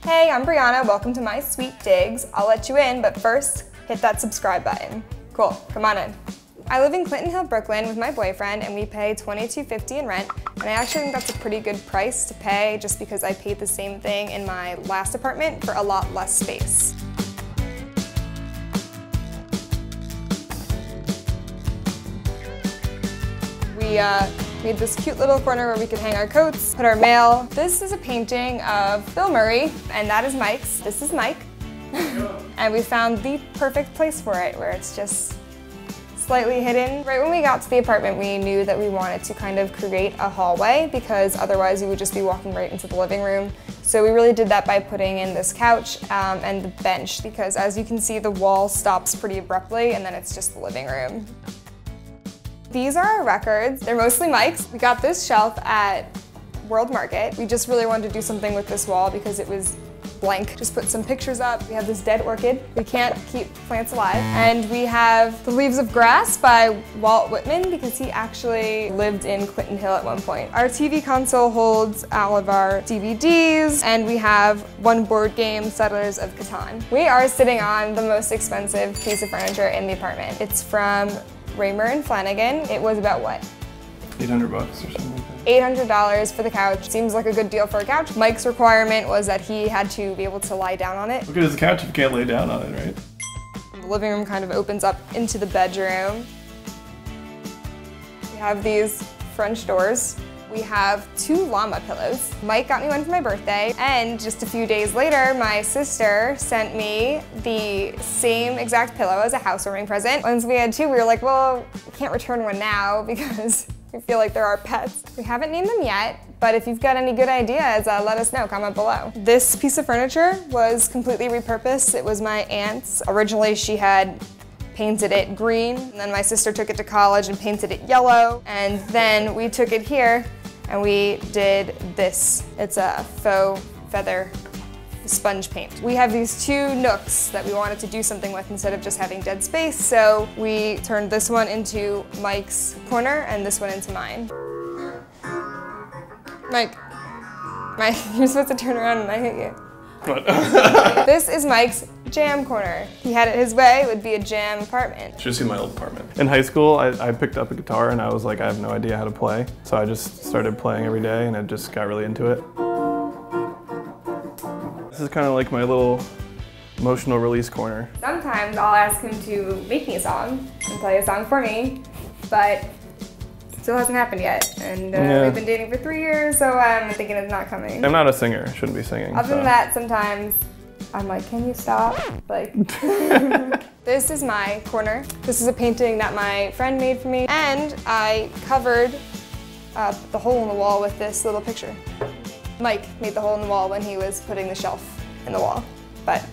Hey, I'm Brianna, welcome to my sweet digs. I'll let you in, but first, hit that subscribe button. Cool, come on in. I live in Clinton Hill, Brooklyn with my boyfriend and we pay $22.50 in rent. And I actually think that's a pretty good price to pay just because I paid the same thing in my last apartment for a lot less space. We made this cute little corner where we could hang our coats, put our mail. This is a painting of Bill Murray, and that is Mike's. This is Mike. And we found the perfect place for it, where it's just slightly hidden. Right when we got to the apartment, we knew that we wanted to kind of create a hallway because otherwise you would just be walking right into the living room. So we really did that by putting in this couch and the bench because as you can see, the wall stops pretty abruptly and then it's just the living room. These are our records. They're mostly Mike's. We got this shelf at World Market. We just really wanted to do something with this wall because it was blank. Just put some pictures up. We have this dead orchid. We can't keep plants alive. And we have The Leaves of Grass by Walt Whitman because he actually lived in Clinton Hill at one point. Our TV console holds all of our DVDs and we have one board game, Settlers of Catan. We are sitting on the most expensive piece of furniture in the apartment. It's from Raymer and Flanagan. It was about what? 800 bucks or something like that. $800 for the couch. Seems like a good deal for a couch. Mike's requirement was that he had to be able to lie down on it. Look at his couch if you can't lay down on it, right? The living room kind of opens up into the bedroom. We have these French doors. We have 2 llama pillows. Mike got me one for my birthday, and just a few days later, my sister sent me the same exact pillow as a housewarming present. Once we had 2, we were like, well, we can't return one now because we feel like they're our pets. We haven't named them yet, but if you've got any good ideas, let us know, comment below. This piece of furniture was completely repurposed. It was my aunt's. Originally, she had painted it green, and then my sister took it to college and painted it yellow, and then we took it here and we did this. It's a faux feather sponge paint. We have these 2 nooks that we wanted to do something with instead of just having dead space, so we turned this one into Mike's corner and this one into mine. Mike, you're supposed to turn around and I hit you. What? This is Mike's jam corner. He had it his way, it would be a jam apartment. Should have seen my old apartment. In high school, I picked up a guitar and I was like, I have no idea how to play. So I just started playing every day and I just got really into it. This is kind of like my little emotional release corner. Sometimes I'll ask him to make me a song and play a song for me, but still hasn't happened yet. And we've been dating for 3 years, so I'm thinking it's not coming. I'm not a singer, I shouldn't be singing. Other than that, sometimes I'm like, can you stop? Like, this is my corner. This is a painting that my friend made for me, and I covered the hole in the wall with this little picture. Mike made the hole in the wall when he was putting the shelf in the wall, but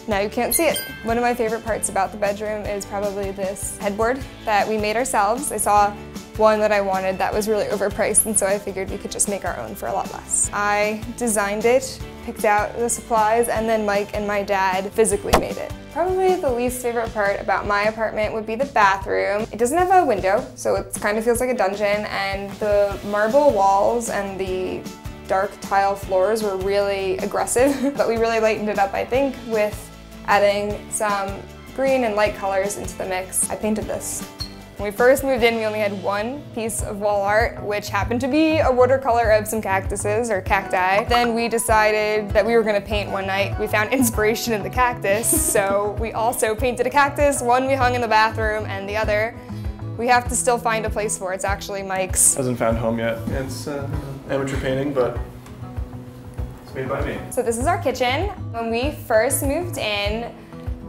now you can't see it. One of my favorite parts about the bedroom is probably this headboard that we made ourselves. I saw one that I wanted that was really overpriced, and so I figured we could just make our own for a lot less. I designed it, picked out the supplies, and then Mike and my dad physically made it. Probably the least favorite part about my apartment would be the bathroom. It doesn't have a window, so it kind of feels like a dungeon, and the marble walls and the dark tile floors were really aggressive, but we really lightened it up, I think, with adding some green and light colors into the mix. I painted this. When we first moved in, we only had 1 piece of wall art, which happened to be a watercolor of some cactuses, or cacti. Then we decided that we were gonna paint one night. We found inspiration in the cactus, so we also painted a cactus. One we hung in the bathroom, and the other we have to still find a place for. It's actually Mike's. Hasn't found home yet. It's amateur painting, but it's made by me. So this is our kitchen. When we first moved in,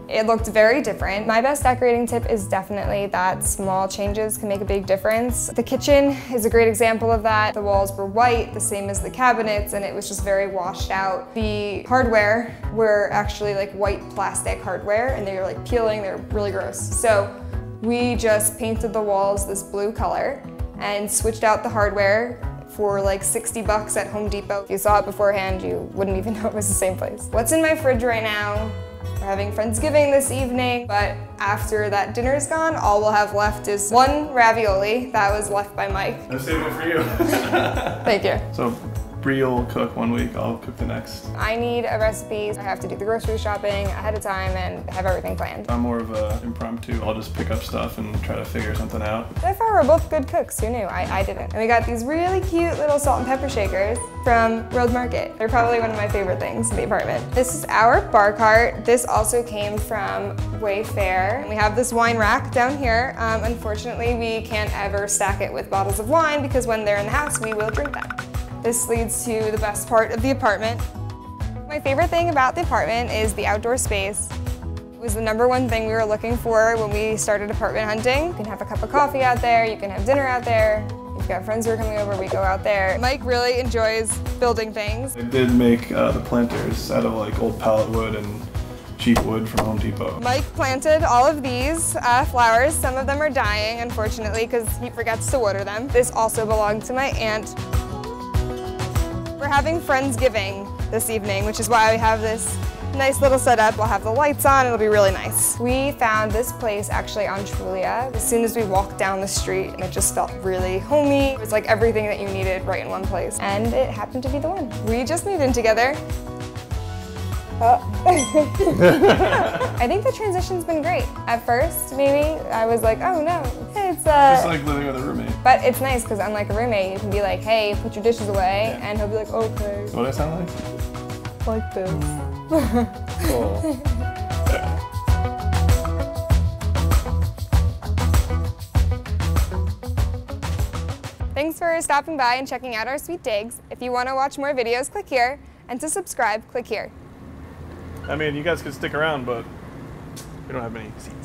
it looked very different. My best decorating tip is definitely that small changes can make a big difference. The kitchen is a great example of that. The walls were white, the same as the cabinets, and it was just very washed out. The hardware were actually like white plastic hardware, and they were like peeling, they were really gross. So we just painted the walls this blue color and switched out the hardware for like 60 bucks at Home Depot. If you saw it beforehand, you wouldn't even know it was the same place. What's in my fridge right now? We're having Friendsgiving this evening, but after that dinner's gone, all we'll have left is 1 ravioli that was left by Mike. I'm saving it for you. Thank you. So Bree will cook one week, I'll cook the next. I need a recipe. I have to do the grocery shopping ahead of time and have everything planned. I'm more of an impromptu. I'll just pick up stuff and try to figure something out. So far, we're both good cooks. Who knew? I didn't. And we got these really cute little salt and pepper shakers from World Market. They're probably one of my favorite things in the apartment. This is our bar cart. This also came from Wayfair. And we have this wine rack down here. Unfortunately, we can't ever stack it with bottles of wine because when they're in the house, we will drink them. This leads to the best part of the apartment. My favorite thing about the apartment is the outdoor space. It was the #1 thing we were looking for when we started apartment hunting. You can have a cup of coffee out there, you can have dinner out there. You've got friends who are coming over, we go out there. Mike really enjoys building things. I did make the planters out of like old pallet wood and cheap wood from Home Depot. Mike planted all of these flowers. Some of them are dying, unfortunately, because he forgets to water them. This also belonged to my aunt. We're having Friendsgiving this evening, which is why we have this nice little setup. We'll have the lights on, it'll be really nice. We found this place actually on Trulia as soon as we walked down the street, and it just felt really homey. It was like everything that you needed right in one place, and it happened to be the one. We just moved in together. Oh. I think the transition's been great. At first, maybe, I was like, oh no, it's just like living with a roommate. But it's nice because unlike a roommate, you can be like, hey, put your dishes away, and he'll be like, okay. What do I sound like? Like this. Cool. Thanks for stopping by and checking out our sweet digs. If you want to watch more videos, click here, and to subscribe, click here. I mean, you guys could stick around, but we don't have many seats.